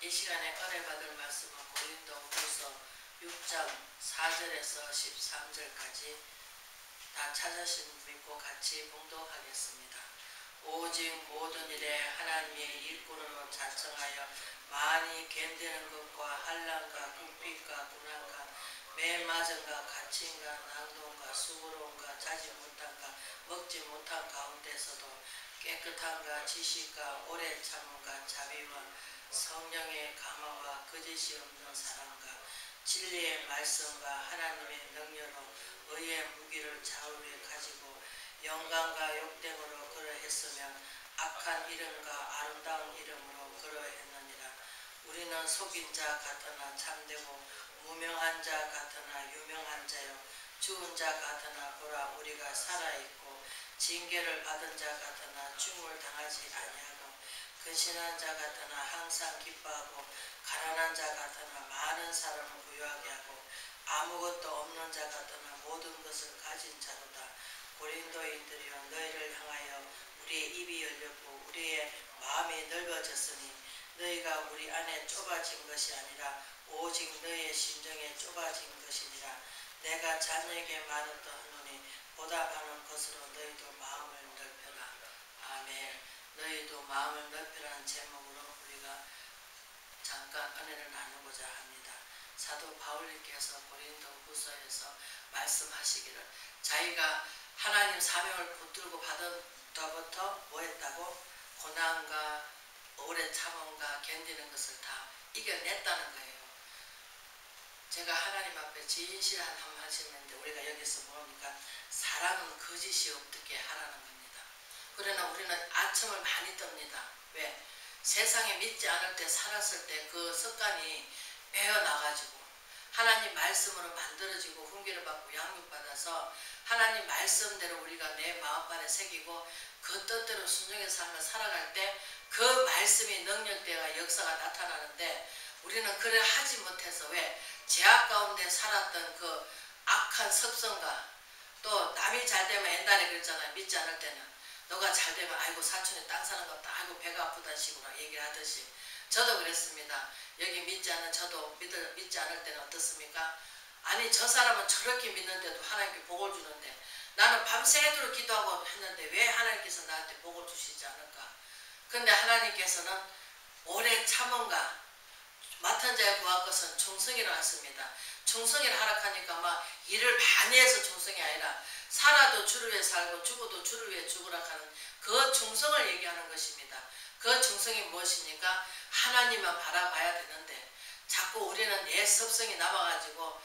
이 시간에 은혜받을 말씀은 고린도후서 6장 4절에서 13절까지 다 찾으신 믿고 같이 봉독하겠습니다. 오직 모든 일에 하나님의 일꾼으로 자청하여 많이 견디는 것과 환난과 궁핍과 고난과 매맞음과 갇힘과 낭동과 수고로움과 자지 못함과 먹지 못한 가운데서도 깨끗함과 지식과 오래 참음과 자비와 성령의 감화와 거짓이 없는 사랑과 진리의 말씀과 하나님의 능력으로 의의 무기를 좌우에 가지고 영광과 욕됨으로 그러했으면 악한 이름과 아름다운 이름으로 그러했느니라. 우리는 속인 자 같으나 참되고 무명한 자 같으나 유명한 자요 죽은 자 같으나 보라 우리가 살아있고 징계를 받은 자 같으나 죽음을 당하지 아니하고 근신한 자 같으나 항상 기뻐하고 가난한 자 같으나 많은 사람을 부유하게 하고 아무것도 없는 자 같으나 모든 것을 가진 자로다. 고린도인들이여 너희를 향하여 우리의 입이 열렸고 우리의 마음이 넓어졌으니 너희가 우리 안에 좁아진 것이 아니라 오직 너희의 심정에 좁아진 것이니라. 내가 자녀에게 말했다 하노니 보답하는 것으로 너희도 마음을 넓혀라. 아멘. 너희도 마음을 넓히라는 제목으로 우리가 잠깐 은혜를 나누고자 합니다. 사도 바울님께서 고린도후서에서 말씀하시기를 자기가 하나님 사명을 붙들고 받은 때부터 뭐 했다고? 고난과 오래 참음과 견디는 것을 다 이겨냈다는 거예요. 제가 하나님 앞에 진실한 한 말씀인데 우리가 여기서 보니까 사랑은 거짓이 없게 하라는 겁니다. 그러나 우리는 아첨을 많이 뜹니다. 왜? 세상에 믿지 않을 때 살았을 때 그 습관이 배어나가지고 하나님 말씀으로 만들어지고 훈계를 받고 양육받아서 하나님 말씀대로 우리가 내 마음판에 새기고 그 뜻대로 순종해서 삶을 살아갈 때 그 말씀이 능력되어 역사가 나타나는데 우리는 그래 하지 못해서 왜? 죄악 가운데 살았던 그 악한 습성과 또 남이 잘 되면 옛날에 그랬잖아요. 믿지 않을 때는 너가 잘 되면 아이고 사촌이 땅 사는 것도 아이고 배가 아프다는 식으로 얘기를 하듯이 저도 그랬습니다. 여기 믿지 않는 저도 믿지 않을 때는 어떻습니까? 아니 저 사람은 저렇게 믿는데도 하나님께 복을 주는데 나는 밤새도록 기도하고 했는데 왜 하나님께서 나한테 복을 주시지 않을까? 근데 하나님께서는 오래 참음과 맡은 자의 구할 것은 충성이라 했습니다. 충성이라 하락하니까 막 일을 많이 해서 충성이 아니라 살아도 주를 위해 살고 죽어도 주를 위해 죽으라 하는 그 충성을 얘기하는 것입니다. 그 충성이 무엇입니까? 하나님만 바라봐야 되는데 자꾸 우리는 내 습성이 남아가지고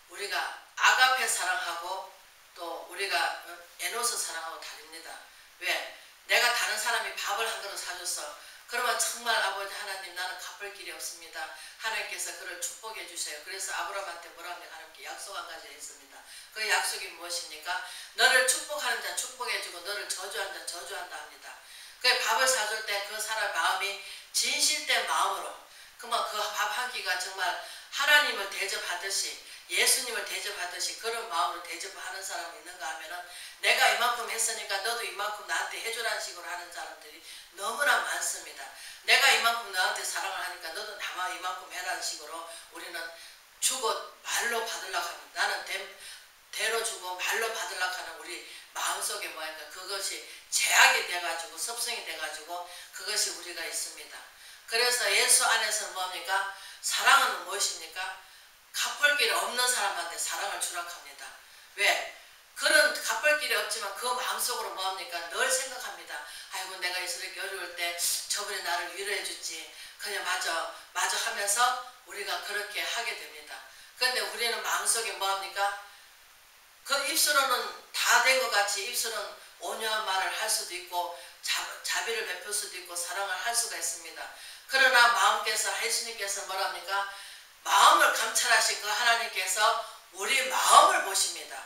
우리가 아가페 사랑하고 또 우리가 에노스 사랑하고 다릅니다. 왜? 내가 다른 사람이 밥을 한 그릇 사줬어. 그러면 정말 아버지 하나님 나는 갚을 길이 없습니다. 하나님께서 그를 축복해 주세요. 그래서 아브라함한테 뭐라고 하나님께 약속 한 가지 있습니다. 그 약속이 무엇입니까? 너를 축복하는 자 축복해 주고 너를 저주하는 자 저주한다 합니다. 그 밥을 사줄 때 그 사람 마음이 진실된 마음으로 그만 그 밥 한 끼가 정말 하나님을 대접하듯이 예수님을 대접하듯이 그런 마음으로 대접하는 사람이 있는가 하면은 내가 이만큼 했으니까 너도 이만큼 나한테 해주라는 식으로 하는 사람들이 너무나 많습니다. 내가 이만큼 너한테 사랑을 하니까 너도 나만 이만큼 해라는 식으로 우리는 주고 말로 받으려고 합니다. 나는 대로 주고 말로 받으려고 하는 우리 마음속에 뭐니까 그것이 제약이 돼가지고 습성이 돼가지고 그것이 우리가 있습니다. 그래서 예수 안에서는 뭡니까? 사랑은 무엇입니까? 갚을 길이 없는 사람한테 사랑을 주락합니다. 왜? 그런 갚을 길이 없지만 그 마음속으로 뭐합니까? 늘 생각합니다. 아이고 내가 이렇게 어려울 때 저분이 나를 위로해 줬지. 그냥 마저 하면서 우리가 그렇게 하게 됩니다. 그런데 우리는 마음속에 뭐합니까? 그 입술로는 다 된 것 같이 입술은 온유한 말을 할 수도 있고 자비를 베풀 수도 있고 사랑을 할 수가 있습니다. 그러나 마음께서 예수님께서 뭐랍니까? 마음을 감찰하신 그 하나님께서 우리 마음을 보십니다.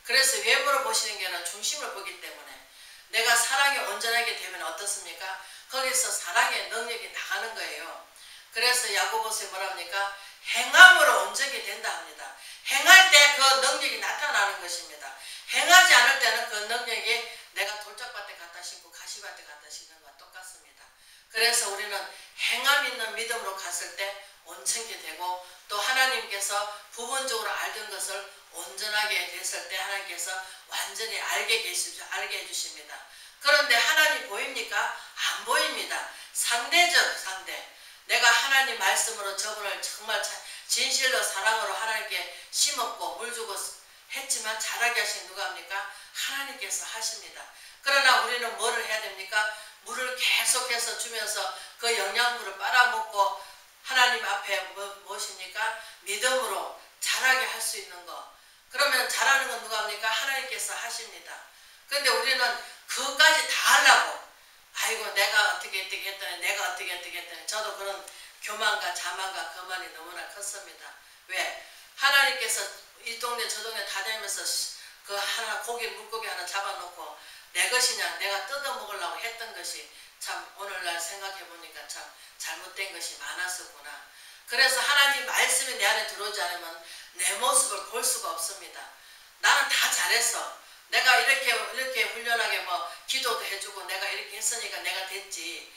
그래서 외부를 보시는 게 아니라 중심을 보기 때문에 내가 사랑이 온전하게 되면 어떻습니까? 거기서 사랑의 능력이 나가는 거예요. 그래서 야고보서에 뭐랍니까? 행함으로 온전히 된다 합니다. 행할 때 그 능력이 나타나는 것입니다. 행하지 않을 때는 그 능력이 내가 돌짝밭에 갖다 심고 가시밭에 갖다 심는 것과 똑같습니다. 그래서 우리는 행함 있는 믿음으로 갔을 때 온전케 되고, 또 하나님께서 부분적으로 알던 것을 온전하게 됐을 때 하나님께서 완전히 알게 해주십니다. 그런데 하나님 보입니까? 안 보입니다. 상대적 상대. 내가 하나님 말씀으로 저분을 정말 진실로 사랑으로 하나님께 심었고 물 주고 했지만 자라게 하신 누가 합니까? 하나님께서 하십니다. 그러나 우리는 뭐를 해야 됩니까? 물을 계속해서 주면서 그 영양분을 빨아먹고 하나님 앞에 무엇입니까? 믿음으로 자라게 할 수 있는 것. 그러면 자라는 건 누가 합니까? 하나님께서 하십니다. 그런데 우리는 그것까지 다 하려고, 아이고 내가 어떻게 했더니 내가 어떻게 했더니, 저도 그런 교만과 자만과 거만이 너무나 컸습니다. 왜? 하나님께서 이 동네 저 동네 다니면서 그 하나 물고기 하나 잡아놓고 내 것이냐 내가 뜯어먹으려고 했던 것이 참 오늘날 생각해보니까 참 잘못된 것이 많았었구나. 그래서 하나님 말씀이 내 안에 들어오지 않으면 내 모습을 볼 수가 없습니다. 나는 다 잘했어. 내가 이렇게 훌륭하게 기도도 해주고 내가 이렇게 했으니까 내가 됐지.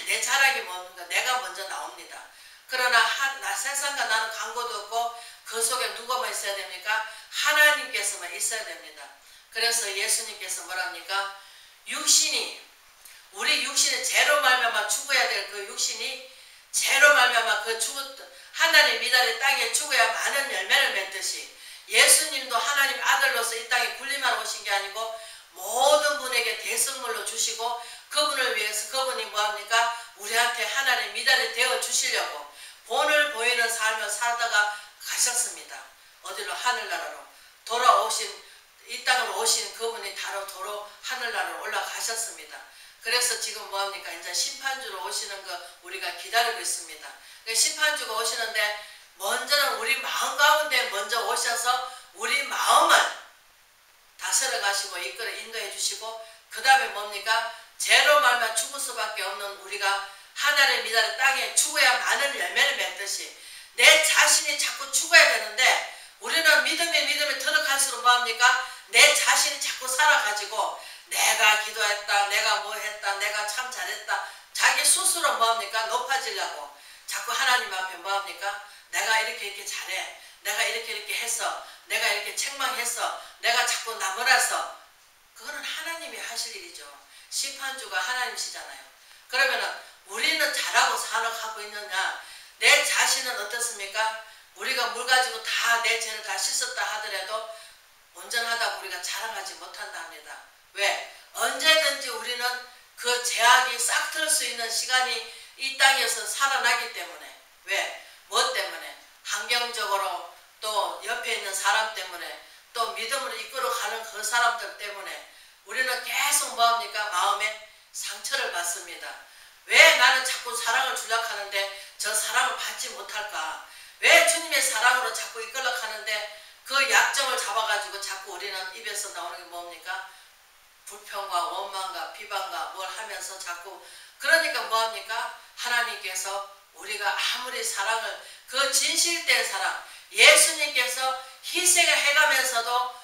내 자랑이 뭔가 내가 먼저 나옵니다. 그러나 세상과 나는 광고도 없고 그 속에 누가만 있어야 됩니까? 하나님께서만 있어야 됩니다. 그래서 예수님께서 뭐랍니까? 우리 육신이 죄로 말미암아 죽어야 될 그 육신이 죄로 말미암아 그 하나님 미달의 땅에 죽어야 많은 열매를 맺듯이, 예수님도 하나님 아들로서 이 땅에 군림하러 오신 게 아니고 모든 분에게 대성물로 주시고 그분을 위해서 그분이 뭐합니까? 우리한테 하나님 미달이 되어 주시려고 본을 보이는 삶을 살다가 가셨습니다. 어디로? 하늘나라로 이 땅으로 오신 그분이 도로 하늘나라로 올라가셨습니다. 그래서 지금 뭐합니까? 이제 심판주로 오시는 거 우리가 기다리고 있습니다. 심판주가 오시는데 먼저는 우리 마음 가운데 먼저 오셔서 우리 마음을 다스려 가시고 이끌어 인도해 주시고, 그 다음에 뭡니까? 죄로 말미암아 죽을 수밖에 없는 우리가 하나님의 미달의 땅에 죽어야 많은 열매를 맺듯이 내 자신이 자꾸 죽어야 되는데, 우리는 믿음에 들어갈수록 뭐합니까? 내 자신이 자꾸 살아가지고 내가 기도했다, 내가 뭐 했다, 내가 참 잘했다, 자기 스스로 뭐합니까? 높아지려고 자꾸 하나님 앞에 뭐합니까? 내가 이렇게 잘해, 내가 이렇게 해서, 내가 이렇게 책망해서, 내가 자꾸 나무라서. 그거는 하나님이 하실 일이죠. 심판주가 하나님이시잖아요. 그러면은 우리는 잘하고 살아가고 있느냐? 내 자신은 어떻습니까? 우리가 물 가지고 다 내 죄를 다 씻었다 하더라도 온전하다고 우리가 자랑하지 못한다 합니다. 왜? 언제든지 우리는 그 죄악이 싹 틀 수 있는 시간이 이 땅에서 살아나기 때문에. 왜? 뭐 때문에? 환경적으로, 또 옆에 있는 사람 때문에, 또 믿음으로 이끌어가는 그 사람들 때문에 우리는 계속 뭐합니까? 마음에 상처를 받습니다. 왜 나는 자꾸 사랑을 주려고 하는데 저 사랑을 받지 못할까? 왜 주님의 사랑으로 자꾸 이끌어가는데 그 약점을 잡아가지고 자꾸 우리는 입에서 나오는 게 뭡니까? 불평과 원망과 비방과 뭘 하면서 자꾸, 그러니까 뭐합니까? 하나님께서 우리가 아무리 사랑을, 그 진실된 사랑, 예수님께서 희생을 해가면서도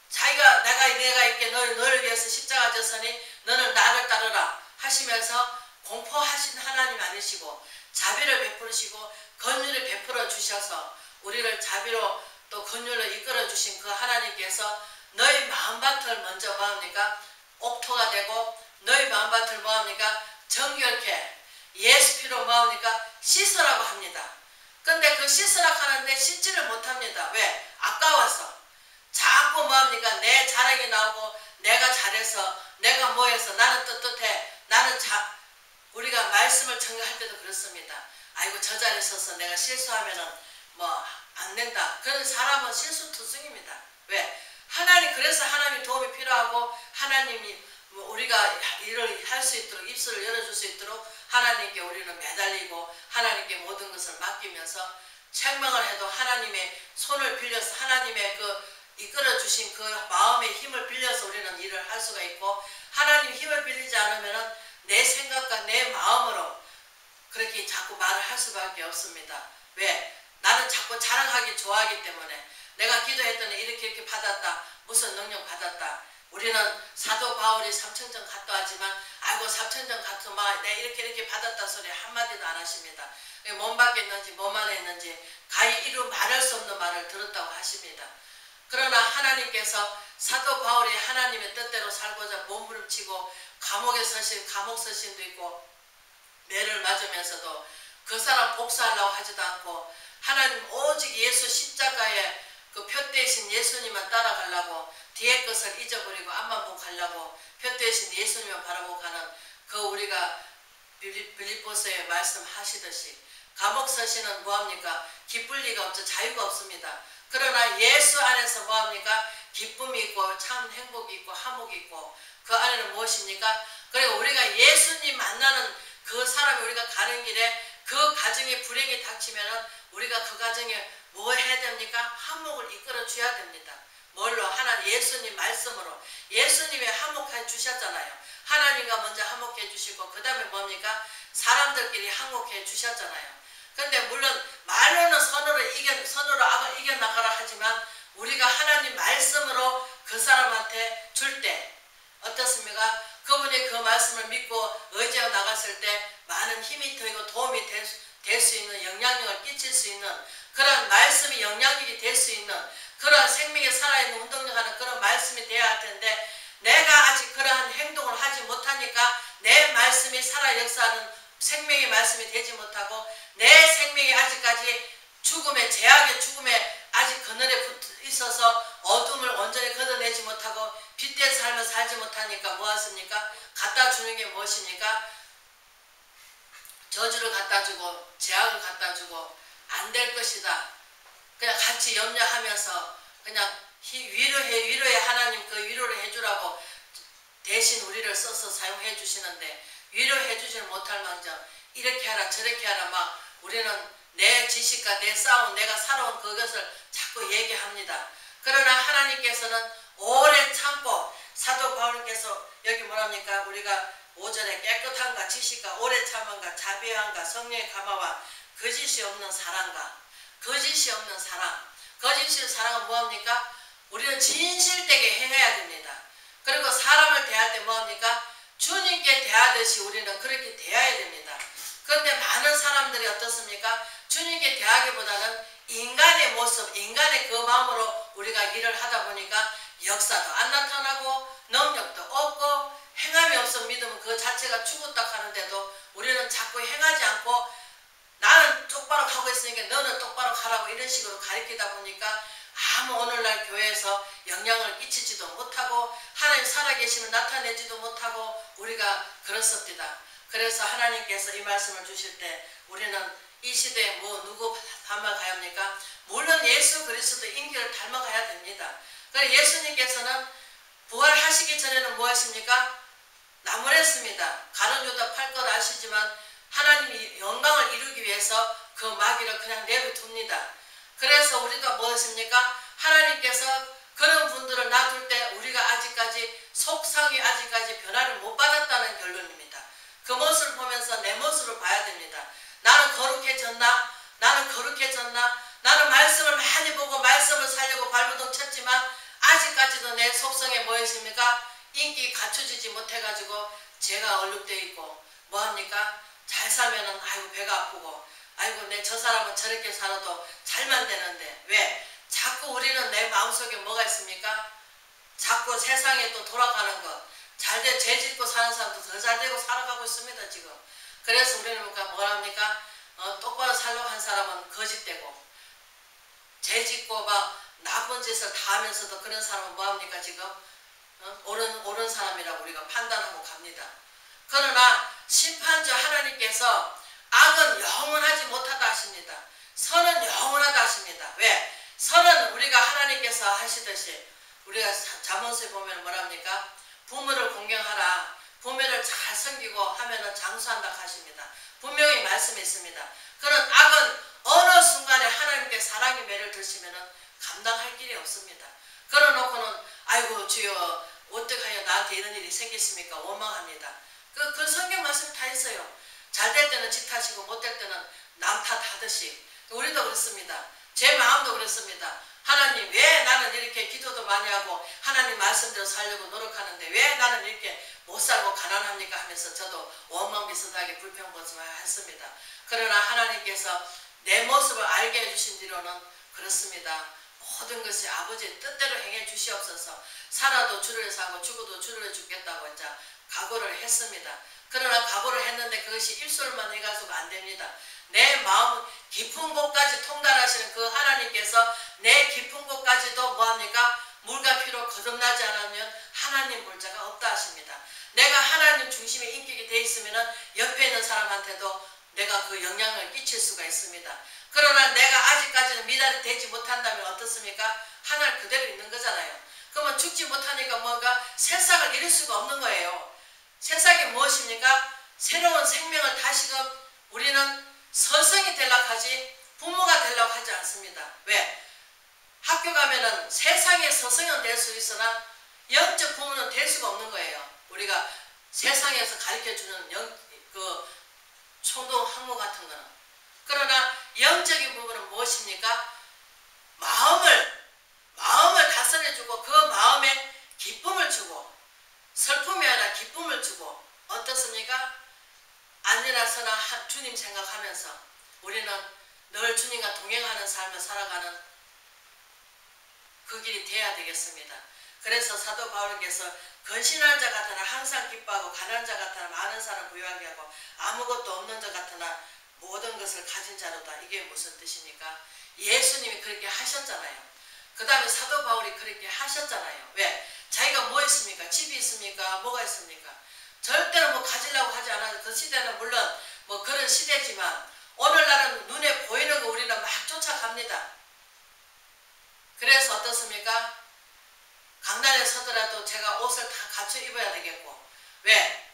자기가 내가 이렇게 너를 위해서 십자가 졌으니 너는 나를 따르라 하시면서 공포하신 하나님 아니시고 자비를 베푸시고 긍휼을 베풀어 주셔서 우리를 자비로 또 긍휼로 이끌어 주신 그 하나님께서 너희 마음밭을 먼저 뭐합니까? 옥토가 되고 너희 마음밭을 뭐합니까? 정결케 예수 피로 뭐합니까? 씻으라고 합니다. 근데 그 씻으라고 하는데 씻지를 못합니다. 왜? 아까워서. 자꾸 뭐합니까? 내 자랑이 나오고 내가 잘해서 내가 뭐해서 나는 떳떳해. 우리가 말씀을 전가할 때도 그렇습니다. 아이고 저 자리에 서서 내가 실수하면은 안 된다. 그런 사람은 실수투성입니다. 왜? 그래서 하나님이 도움이 필요하고 하나님이 우리가 일을 할 수 있도록 입술을 열어줄 수 있도록 하나님께 우리는 매달리고 하나님께 모든 것을 맡기면서 책망을 해도 하나님의 손을 빌려서 하나님의 그 이끌어 주신 그 마음의 힘을 빌려서 우리는 일을 할 수가 있고, 하나님 힘을 빌리지 않으면 내 생각과 내 마음으로 그렇게 자꾸 말을 할 수밖에 없습니다. 왜? 나는 자꾸 자랑하기 좋아하기 때문에 내가 기도했더니 이렇게 받았다. 무슨 능력 받았다. 우리는 사도 바울이 삼청전 갔다 왔지만 아이고 삼천전 가서 막 내가 이렇게 받았다 소리 한마디도 안 하십니다. 몸 밖에 있는지 몸 안에 있는지 가히 이루 말할 수 없는 말을 들었다고 하십니다. 그러나 하나님께서 사도 바울이 하나님의 뜻대로 살고자 몸부림치고 감옥에 서신 감옥 서신도 있고 매를 맞으면서도 그 사람 복수하려고 하지도 않고 하나님 오직 예수 십자가에 그 표 대신 예수님만 따라가려고 뒤에 것을 잊어버리고 앞만 보고 가려고 표 대신 예수님만 바라보고 가는 그 우리가 빌립보서에 말씀하시듯이 감옥 서신은 뭐합니까? 기쁠 리가 없죠. 자유가 없습니다. 그러나 예수 안에서 뭐합니까? 기쁨이 있고 참 행복이 있고 화목이 있고 그 안에는 무엇입니까? 그리고 우리가 예수님 만나는 그 사람이 우리가 가는 길에 그 가정에 불행이 닥치면은 우리가 그 가정에 뭐 해야 됩니까? 화목을 이끌어 줘야 됩니다. 뭘로? 하나님 예수님 말씀으로 예수님이 화목해 주셨잖아요. 하나님과 먼저 화목해 주시고 그 다음에 뭡니까? 사람들끼리 화목해 주셨잖아요. 근데 물론 말로는 선으로 악을 이겨나가라 하지만 우리가 하나님 말씀으로 그 사람한테 줄 때 어떻습니까? 그분이 그 말씀을 믿고 의지하고 나갔을 때 많은 힘이 되고 도움이 될 수 있는 영향력을 끼칠 수 있는 그런 말씀이 영향력이 될 수 있는 그런 생명의 살아있는 운동력하는 그런 말씀이 되어야 할 텐데 내가 아직 그러한 행동을 하지 못하니까 내 말씀이 살아 역사하는 생명의 말씀이 되지 못하고 내 생명이 아직까지 죽음의 제약의 죽음에 아직 그늘에 붙어 있어서 어둠을 온전히 걷어내지 못하고 빛된 삶을 살지 못하니까 뭐하십니까? 갖다 주는 게 무엇입니까? 저주를 갖다 주고 제약을 갖다 주고 안 될 것이다. 그냥 같이 염려하면서 그냥 위로해 하나님 그 위로를 해주라고 대신 우리를 써서 사용해 주시는데 위로해 주지를 못할 망정 이렇게 하라 저렇게 하라 막 우리는 내 지식과 내 싸움 내가 살아온 그것을 자꾸 얘기합니다. 그러나 하나님께서는 오래 참고 사도 바울께서 여기 뭐랍니까? 우리가 5절에 깨끗함과 지식과 오래 참음과 자비함과 성령의 감화와 거짓이 없는 사랑과 거짓이 없는 사랑 거짓의 사랑은 뭐합니까? 우리는 진실되게 행해야 됩니다. 그리고 사람을 대할 때 뭐합니까? 주님께 대하듯이 우리는 그렇게 대해야 됩니다. 그런데 많은 사람들이 어떻습니까? 주님께 대하기보다는 인간의 모습, 인간의 그 마음으로 우리가 일을 하다 보니까 역사도 안 나타나고 능력도 없고 행함이 없어 믿으면 그 자체가 죽었다 하는데도 우리는 자꾸 행하지 않고 나는 똑바로 가고 있으니까 너는 똑바로 가라고 이런 식으로 가르치다 보니까 아무 오늘날 교회에서 영향을 끼치지도 못하고 하나님 살아계심을 나타내지도 못하고 우리가 그렇습니다. 그래서 하나님께서 이 말씀을 주실 때 우리는 이 시대에 누구 닮아가야 합니까? 물론 예수 그리스도 인격을 닮아가야 됩니다. 그래서 예수님께서는 부활하시기 전에는 무엇입니까? 나무랬습니다. 가는 유다 팔 것 아시지만 하나님이 영광을 이루기 위해서 그 마귀를 그냥 내버려둡니다. 그래서 우리가 무엇입니까? 하나님께서 그런 분들을 놔둘 때 우리가 아직까지 속상이 아직까지 변화를 못 받았다는 결론입니다. 그 모습을 보면서 내 모습을 봐야 됩니다. 나는 거룩해졌나? 나는 거룩해졌나? 나는 말씀을 많이 보고 말씀을 살려고 발버둥 쳤지만 아직까지도 내 속성에 무엇입니까? 인기 갖춰지지 못해가지고 죄가 얼룩되어 있고 뭐합니까? 잘 살면은 아이고 배가 아프고 아이고 내 저 사람은 저렇게 살아도 잘만 되는데 왜? 자꾸 우리는 내 마음속에 뭐가 있습니까? 자꾸 세상에 또 돌아가는 것 잘돼 죄 짓고 사는 사람도 더 잘되고 살아가고 있습니다 지금. 그래서 우리는 뭐랍니까? 똑바로 살려고 한 사람은 거짓되고 죄 짓고 막 나쁜 짓을 다 하면서도 그런 사람은 뭐합니까 지금? 옳은 사람이라고 우리가 판단하고 갑니다. 그러나 심판주 하나님께서 악은 영원하지 못하다 하십니다. 선은 영원하다 하십니다. 왜? 선은 우리가 하나님께서 하시듯이 우리가 잠언서에 보면 뭐랍니까? 부모를 공경하라. 부모를 잘 섬기고 하면은 장수한다 하십니다. 분명히 말씀이 있습니다. 그런 악은 어느 순간에 하나님께 사랑의 매를 드시면은 감당할 길이 없습니다. 그러놓고는 아이고 주여 어떻게 하여 나한테 이런 일이 생겼습니까? 원망합니다. 그 성경 말씀이 다 있어요. 잘 될 때는 지 탓이고 못 될 때는 남 탓하듯이 우리도 그렇습니다. 제 마음도 그렇습니다. 하나님 왜 나는 이렇게 기도도 많이 하고 하나님 말씀대로 살려고 노력하는데 왜 나는 이렇게 못 살고 가난합니까 하면서 저도 원망비슷하게 불평불만 했습니다. 그러나 하나님께서 내 모습을 알게 해주신 뒤로는 그렇습니다. 모든 것이 아버지의 뜻대로 행해 주시옵소서. 살아도 주를 사고 죽어도 주를 죽겠다고 이제 각오를 했습니다. 그러나 각오를 했는데 그것이 입술만 해가지고 안 됩니다. 내 마음 깊은 곳까지 통달하시는 그 하나님께서 내 깊은 곳까지도 뭐합니까? 물과 피로 거듭나지 않으면 하나님 볼 자가 없다 하십니다. 내가 하나님 중심의 인격이 되어 있으면 옆에 있는 사람한테도 내가 그 영향을 끼칠 수가 있습니다. 그러나 내가 아직까지는 미달이 되지 못한다면 어떻습니까? 하늘 그대로 있는 거잖아요. 그러면 죽지 못하니까 뭔가 새싹을 이룰 수가 없는 거예요. 새싹이 무엇입니까? 새로운 생명을 다시금 우리는 서성이 되려고 하지 부모가 되려고 하지 않습니다. 왜? 학교 가면은 세상의 서성은 될 수 있으나 영적 부모는 될 수가 없는 거예요. 우리가 세상에서 가르쳐주는 그 총동 학문 같은 거는. 그러나 영적인 부분은 무엇입니까? 마음을 다스려주고 그 마음에 기쁨을 주고 슬픔이 아니라 기쁨을 주고 어떻습니까? 아니나 서나 주님 생각하면서 우리는 늘 주님과 동행하는 삶을 살아가는 그 길이 돼야 되겠습니다. 그래서 사도 바울께서 근신한 자 같으나 항상 기뻐하고 가난한 자 같으나 많은 사람 부유하게 하고 아무것도 없는 자 같으나 모든 것을 가진 자로다. 이게 무슨 뜻입니까? 예수님이 그렇게 하셨잖아요. 그 다음에 사도 바울이 그렇게 하셨잖아요. 왜? 자기가 뭐 있습니까? 집이 있습니까? 뭐가 있습니까? 절대로 뭐 가지려고 하지 않아요. 그 시대는 물론 뭐 그런 시대지만 오늘날은 눈에 보이는 거 우리는 막 쫓아갑니다. 그래서 어떻습니까? 강단에 서더라도 제가 옷을 다 갖춰 입어야 되겠고 왜?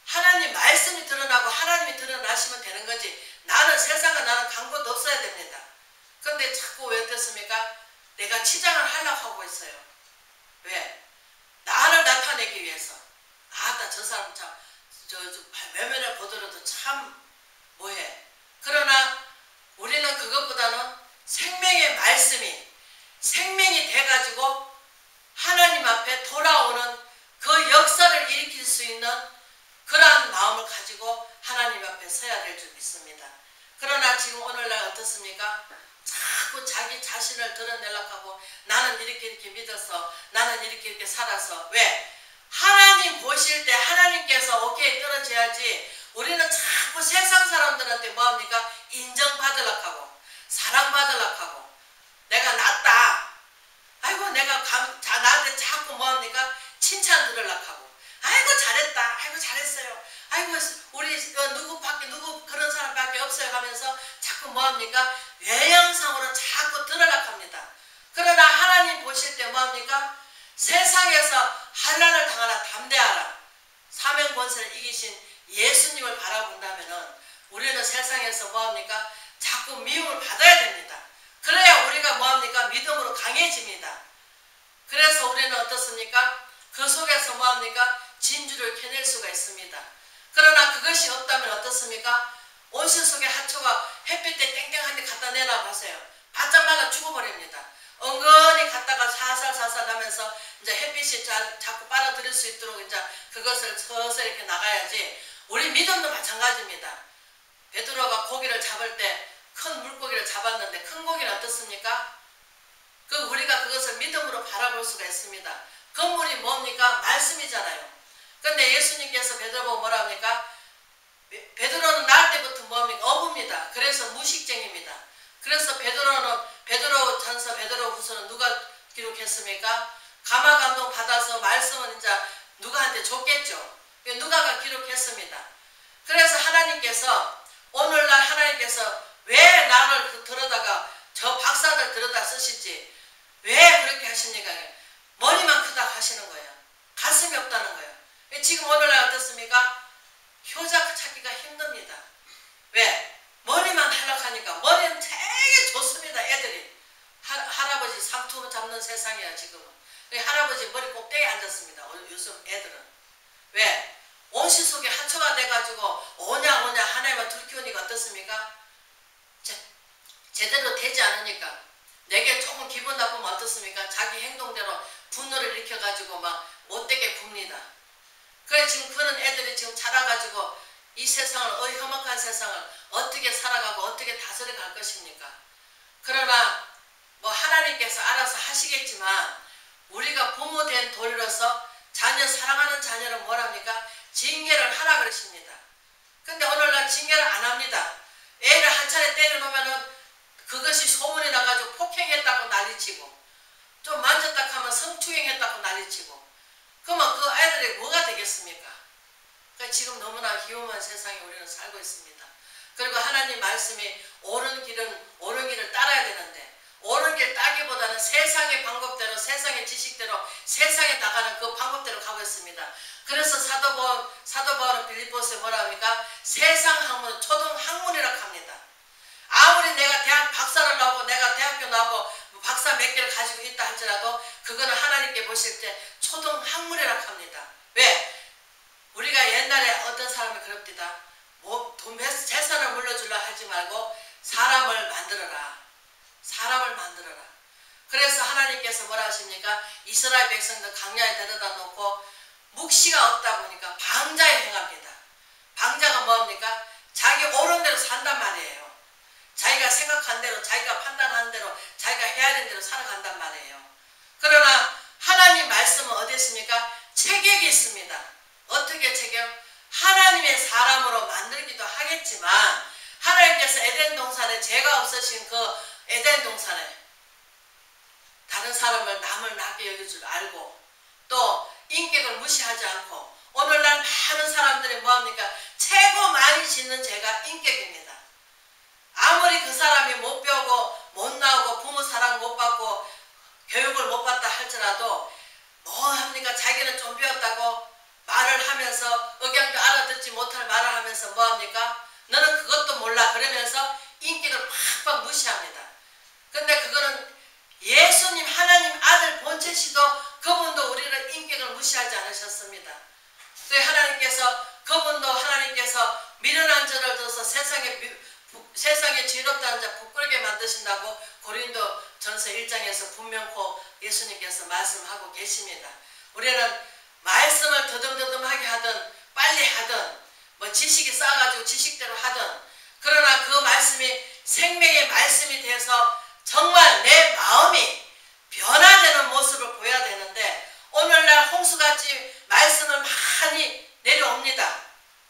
하나님 말씀이 드러나고 하나님이 드러나시면 되는 거지 나는 세상에 나는 강구도 없어야 됩니다. 그런데 자꾸 왜 어떻습니까? 내가 치장을 하려고 하고 있어요. 왜? 나를 나타내기 위해서. 아따 저 사람 참 외면을 보더라도 참 뭐해. 그러나 우리는 그것보다는 생명의 말씀이 생명이 돼가지고 하나님 앞에 돌아오는 그 역사를 일으킬 수 있는 그러한 마음을 가지고 하나님 앞에 서야 될 줄 믿습니다. 그러나 지금 오늘날 어떻습니까? 자꾸 자기 자신을 드러내려고 하고 나는 이렇게 믿어서 나는 이렇게 살아서 왜? 하나님 보실 때 하나님께서 오케이 떨어져야지 우리는 자꾸 세상 사람들한테 뭐합니까? 인정받으려고 하고 사랑받으려고 하고 내가 낫다. 아이고 내가 나한테 자꾸 뭐합니까? 칭찬 들으려고 하고 아이고 잘했다. 아이고 잘했어요. 아이고 우리 누구 그런 사람밖에 없어요 하면서 자꾸 뭐합니까? 외형상으로 자꾸 들으려고 합니다. 그러나 하나님 보실 때 뭐합니까? 세상에서 환난을 당하나 담대하라. 사명 권세를 이기신 예수님을 바라본다면은 우리는 세상에서 뭐합니까? 자꾸 미움을 받아야 됩니다. 그래야 우리가 뭐합니까? 믿음으로 강해집니다. 그래서 우리는 어떻습니까? 그 속에서 뭐합니까? 진주를 캐낼 수가 있습니다. 그러나 그것이 없다면 어떻습니까? 온실 속의 하초가 햇빛에 땡땡한 데 갖다 내놔 보세요. 바짝 말라 죽어버립니다. 은근히 갖다가 살살 나면서 이제 햇빛이 자꾸 빨아들일 수 있도록 이제 그것을 서서히 이렇게 나가야지. 우리 믿음도 마찬가지입니다. 베드로가 고기를 잡을 때 큰 물고기를 잡았는데 큰 고기는 어떻습니까? 우리가 그것을 믿음으로 바라볼 수가 있습니다. 건물이 뭡니까? 말씀이잖아요. 그런데 예수님께서 베드로보고 뭐라 합니까? 베드로는 날 때부터 뭡니까? 어부입니다. 그래서 무식쟁입니다. 그래서 베드로 전서 베드로 후서는 누가 기록했습니까? 감화 감동 받아서 말씀은 이제 누가한테 줬겠죠. 누가가 기록했습니다. 그래서 하나님께서 오늘날 하나님께서 왜 나를 들여다가 저 박사들 들여다 쓰시지? 왜 그렇게 하십니까? 머리만 크다 하시는 거예요. 가슴이 없다는 거예요. 지금 오늘날 어떻습니까? 효자 찾기가 힘듭니다. 왜? 머리만 하락하니까 머리는 되게 좋습니다. 애들이. 할아버지 상투 잡는 세상이야 지금은. 할아버지 머리 꼭대기에 앉았습니다. 요즘 애들은. 왜? 온실 속에 하초가 돼가지고 오냐 하나님을 들키우니까 어떻습니까? 제대로 되지 않으니까 내게 조금 기분 나쁘면 어떻습니까? 자기 행동대로 분노를 일으켜가지고 막 못되게 굽니다. 그래 지금 그런 애들이 지금 자라가지고 이 세상을, 험악한 세상을 어떻게 살아가고 어떻게 다스려 갈 것입니까? 그러나 뭐 하나님께서 알아서 하시겠지만 우리가 부모 된 도리로서 자녀, 사랑하는 자녀는 뭐랍니까? 징계를 하라 그러십니다. 근데 오늘날 징계를 안 합니다. 애를 한 차례 때려놓으면은 그것이 소문이 나가지고 폭행했다고 난리치고, 좀 만졌다 하면 성추행했다고 난리치고, 그러면 그 아이들이 뭐가 되겠습니까? 그러니까 지금 너무나 위험한 세상에 우리는 살고 있습니다. 그리고 하나님 말씀이 옳은 길을 따라야 되는데, 옳은 길 따기보다는 세상의 방법대로, 세상의 지식대로, 세상에 나가는 그 방법대로 가고 있습니다. 그래서 사도 바울은 빌립보서에 뭐라 합니까? 세상 학문은 초등 학문이라고 합니다. 아무리 내가 대학 박사를 나오고 내가 대학교 나오고 박사 몇 개를 가지고 있다 할지라도 그거는 하나님께 보실 때 초등 학문이라고 합니다. 왜? 우리가 옛날에 어떤 사람이 그럽디다. 재산을 물려주려 하지 말고 사람을 만들어라. 사람을 만들어라. 그래서 하나님께서 뭐라 하십니까? 이스라엘 백성들 강야에 데려다 놓고 묵시가 없다 보니까 방자에 행합니다. 방자가 뭐합니까? 자기 옳은 대로 산단 말이에요. 자기가 생각한 대로, 자기가 판단한 대로, 자기가 해야 되는 대로 살아간단 말이에요. 그러나 하나님 말씀은 어디 있습니까? 체격이 있습니다. 어떻게 체격? 하나님의 사람으로 만들기도 하겠지만 하나님께서 에덴 동산에 죄가 없으신 그 에덴 동산에 다른 사람을 남을 낮게 여길 줄 알고 또 인격을 무시하지 않고, 오늘날 많은 사람들이 뭐합니까? 최고 많이 짓는 죄가 인격입니다. 아무리 그 사람이 못 배우고 못 나오고 부모 사랑 못 받고 교육을 못 받다 할지라도 뭐합니까? 자기는 좀 배웠다고 말을 하면서 억양도 알아듣지 못할 말을 하면서 뭐합니까? 너는 그것도 몰라 그러면서 인격을 팍팍 무시합니다. 근데 그거는 예수님 하나님 아들 본체시도 그분도 우리를 인격을 무시하지 않으셨습니다. 또 그분도 하나님께서 미련한 저를 들어서 세상에 지혜롭다는 자 부끄럽게 만드신다고 고린도 전서 1장에서 분명코 예수님께서 말씀하고 계십니다. 우리는 말씀을 더듬더듬하게 하든 빨리 하든 뭐 지식이 쌓아가지고 지식대로 하든, 그러나 그 말씀이 생명의 말씀이 돼서 정말 내 마음이 변화되는 모습을 보여야 되는데 오늘날 홍수같이 말씀을 많이 내려옵니다.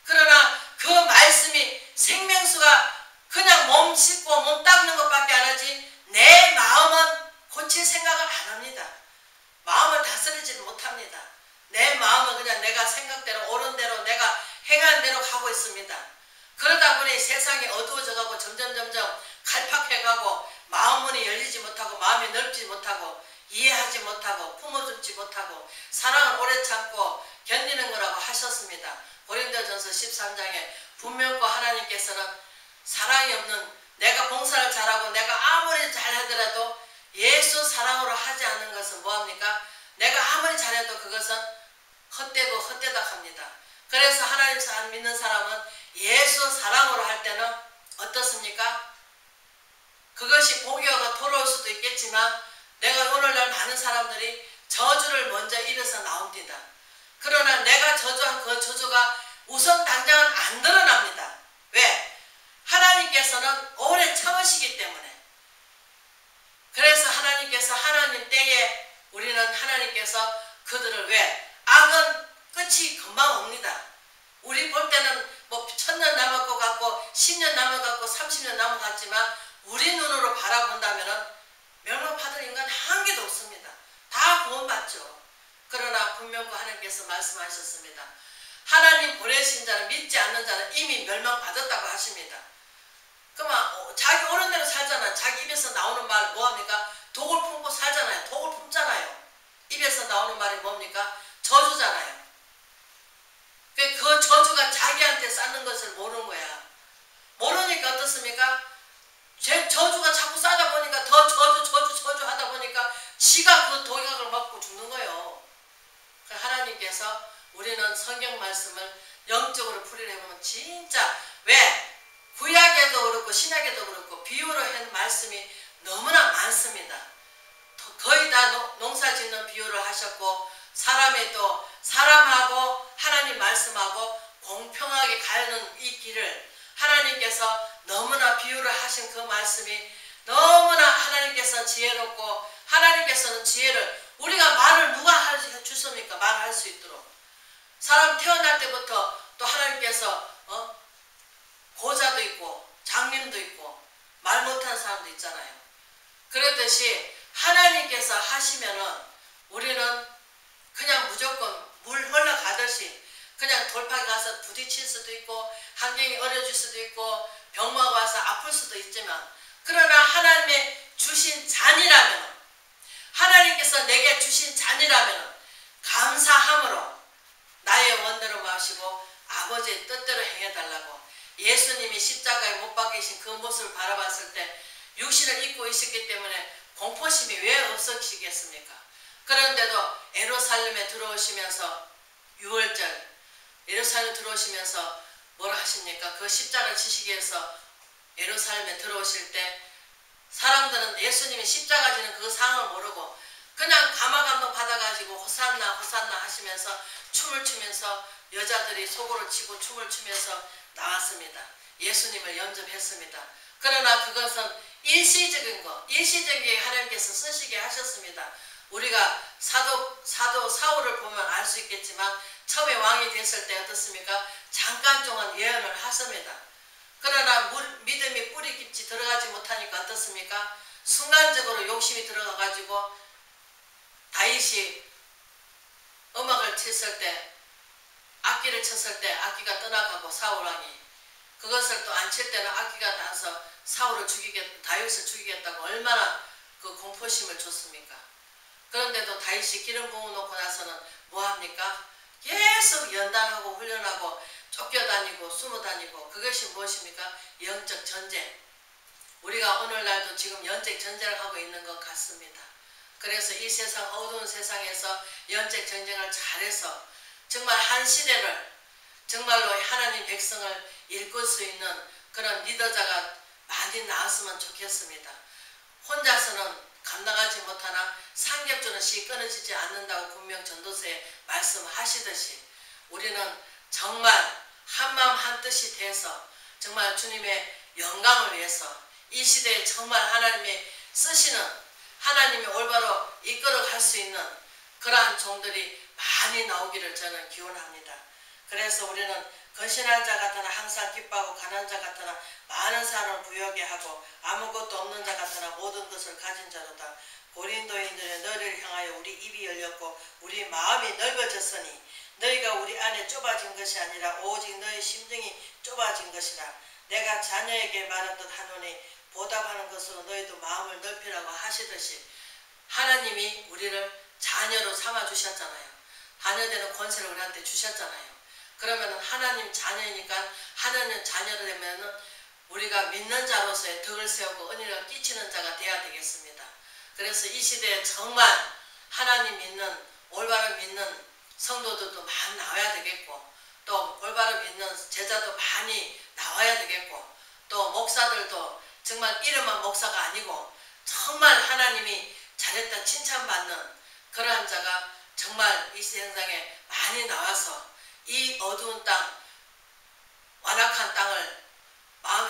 그러나 그 말씀이 생명수가 그냥 몸 씻고 몸 닦는 것밖에 안 하지 내 마음은 고칠 생각을 안 합니다. 마음을 다스리지 못합니다. 내 마음은 그냥 내가 생각대로 옳은 대로 내가 행한 대로 가고 있습니다. 그러다 보니 세상이 어두워져가고 점점 갈팍해가고 마음문이 열리지 못하고 마음이 넓지 못하고 이해하지 못하고 품어주지 못하고 사랑을 오래 참고 견디는 거라고 하셨습니다. 고린도전서 13장에 분명코 하나님께서는 사랑이 없는, 내가 봉사를 잘하고 내가 아무리 잘하더라도 예수 사랑으로 하지 않는 것은 뭐합니까? 내가 아무리 잘해도 그것은 헛되고 헛되다 합니다. 그래서 하나님 안 믿는 사람은 예수 사랑으로 할 때는 어떻습니까? 그것이 복이어가 돌아올 수도 있겠지만 내가 오늘날 많은 사람들이 저주를 먼저 입에서 나옵니다. 그러나 내가 저주한 그 저주가 우선 당장은 안 드러납니다. 왜? 하나님께서는 오래 참으시기 때문에. 그래서 하나님께서 하나님 때에 우리는 하나님께서 그들을 왜? 악은 끝이 금방 옵니다. 우리 볼 때는 뭐 1000년 남을 것 같고 10년 남을 것 같고 30년 남을 것 같지만 우리 눈으로 바라본다면 멸망받을 인간 한 개도 없습니다. 다 구원받죠. 그러나 분명히 하나님께서 말씀하셨습니다. 하나님 보내신 자는 믿지 않는 자는 이미 멸망받았다고 하십니다. 그러면 자기 옳은 대로 살잖아요. 자기 입에서 나오는 말 뭐합니까? 독을 품고 살잖아요. 독을 품잖아요. 입에서 나오는 말이 뭡니까? 저주잖아요. 그 저주가 자기한테 쌓는 것을 모르는 거야. 모르니까 어떻습니까? 저주가 자꾸 쌓다 보니까 더 저주 하다 보니까 지가 그 독약을 먹고 죽는 거예요. 하나님께서 우리는 성경 말씀을 영적으로 풀이해보면 진짜 왜? 구약에도 그렇고 신약에도 그렇고 비유로 한 말씀이 너무나 많습니다. 거의 다 농사 짓는 비유를 하셨고, 사람이 또 사람하고 하나님 말씀하고 공평하게 가는 이 길을 하나님께서 너무나 비유를 하신 그 말씀이 너무나 하나님께서 지혜롭고, 하나님께서는 지혜를, 우리가 말을 누가 주십니까? 말할 수 있도록. 사람 태어날 때부터 또 하나님께서 고자도 있고 장님도 있고 말 못하는 사람도 있잖아요. 그렇듯이 하나님께서 하시면은 우리는 그냥 무조건 물 흘러가듯이 그냥 돌파에 가서 부딪힐 수도 있고 환경이 어려질 수도 있고 병마가 와서 아플 수도 있지만, 그러나 하나님의 주신 잔이라면, 하나님께서 내게 주신 잔이라면 감사함으로 나의 원대로 마시고 아버지의 뜻대로 행해달라고. 예수님이 십자가에 못 박히신 그 모습을 바라봤을 때 육신을 입고 있었기 때문에 공포심이 왜 없으시겠습니까? 그런데도 예루살렘에 들어오시면서 6월절 예루살렘에 들어오시면서 뭐라 하십니까? 그 십자가를 지시기 위해서 예루살렘에 들어오실 때 사람들은 예수님이 십자가 지는 그 상황을 모르고 그냥 감화감동 받아가지고 호산나 호산나 하시면서 춤을 추면서 여자들이 속으로 치고 춤을 추면서 나왔습니다. 예수님을 영접했습니다. 그러나 그것은 일시적인 거, 일시적인 하나님께서 쓰시게 하셨습니다. 우리가 사도 사울을 보면 알 수 있겠지만 처음에 왕이 됐을 때 어떻습니까? 잠깐 동안 예언을 하십니다. 그러나 믿음이 뿌리 깊이 들어가지 못하니까 어떻습니까? 순간적으로 욕심이 들어가가지고 다윗이 음악을 쳤을 때, 악기를 쳤을 때 악기가 떠나가고 사울왕이 그것을 또 안 칠 때는 악기가 나서 사울을 다윗을 죽이겠다고 얼마나 그 공포심을 줬습니까? 그런데도 다윗이 기름 부어놓고 나서는 뭐합니까? 계속 연단하고 훈련하고 쫓겨다니고 숨어다니고, 그것이 무엇입니까? 영적 전쟁. 우리가 오늘날도 지금 영적 전쟁을 하고 있는 것 같습니다. 그래서 이 세상 어두운 세상에서 영적 전쟁을 잘해서 정말 한 시대를 정말로 하나님 백성을 일꿀 수 있는 그런 리더자가 많이 나왔으면 좋겠습니다. 혼자서는 감당하지 못하나 삼겹줄은 씨 끊어지지 않는다고 분명 전도서에 말씀하시듯이 우리는 정말 한마음 한뜻이 돼서 정말 주님의 영광을 위해서 이 시대에 정말 하나님이 쓰시는, 하나님이 올바로 이끌어갈 수 있는 그러한 종들이 많이 나오기를 저는 기원합니다. 그래서 우리는 건신한 자 같으나 항상 기뻐하고 가난한 자 같으나 많은 사람을 부유하게 하고 아무것도 없는 자 같으나 모든 것을 가진 자로다. 고린도인들의 너희를 향하여 우리 입이 열렸고 우리 마음이 넓어졌으니 너희가 우리 안에 좁아진 것이 아니라 오직 너희 심정이 좁아진 것이라. 내가 자녀에게 말한 듯 하노니 보답하는 것으로 너희도 마음을 넓히라고 하시듯이 하나님이 우리를 자녀로 삼아 주셨잖아요. 자녀되는 권세를 우리한테 주셨잖아요. 그러면 하나님 자녀이니까 하나님 자녀로 되면 우리가 믿는 자로서의 덕을 세우고 은혜를 끼치는 자가 되어야 되겠습니다. 그래서 이 시대에 정말 하나님 믿는, 올바로 믿는 성도들도 많이 나와야 되겠고, 또 올바로 믿는 제자도 많이 나와야 되겠고, 또 목사들도 정말 이름만 목사가 아니고 정말 하나님이 잘했다 칭찬받는 그러한 자가 정말 이 세상에 많이 나와서 이 어두운 땅, 완악한 땅을,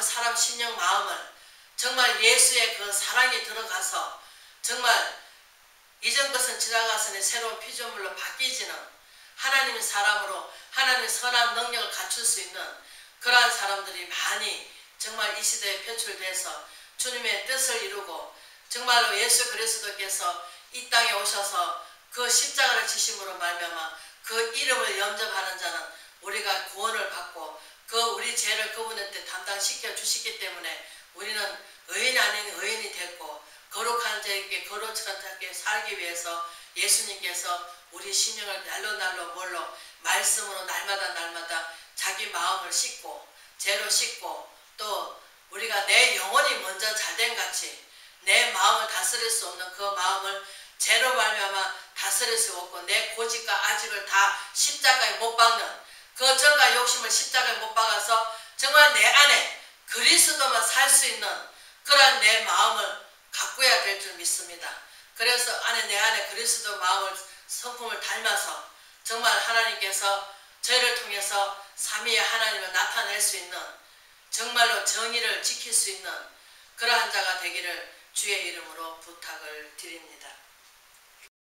사람 심령 마음을 정말 예수의 그 사랑이 들어가서 정말 이전 것은 지나가서는 새로운 피조물로 바뀌지는 하나님의 사람으로 하나님의 선한 능력을 갖출 수 있는 그러한 사람들이 많이 정말 이 시대에 표출돼서 주님의 뜻을 이루고 정말로 예수 그리스도께서 이 땅에 오셔서 그 십자가를 지심으로 말미암아 그 이름을 영접하는 자는 우리가 구원을 받고 그 우리 죄를 그분한테 담당시켜 주시기 때문에 우리는 의인 아닌 의인이 됐고 거룩한 자에게 거룩한 자에게 살기 위해서 예수님께서 우리 심령을 날로 뭘로 말씀으로 날마다 자기 마음을 씻고 죄로 씻고 또 우리가 내 영혼이 먼저 잘된 같이 내 마음을 다스릴 수 없는 그 마음을 죄로 말미암아 다스릴 수 없고 내 고집과 아집을 다 십자가에 못 박는 그 정과 욕심을 십자가에 못 박아서 정말 내 안에 그리스도만 살 수 있는 그러한 내 마음을 갖고 바꿔야 될 줄 믿습니다. 그래서 내 안에 그리스도 마음을 성품을 닮아서 정말 하나님께서 저희를 통해서 삼위의 하나님을 나타낼 수 있는 정말로 정의를 지킬 수 있는 그러한 자가 되기를 주의 이름으로 부탁을 드립니다.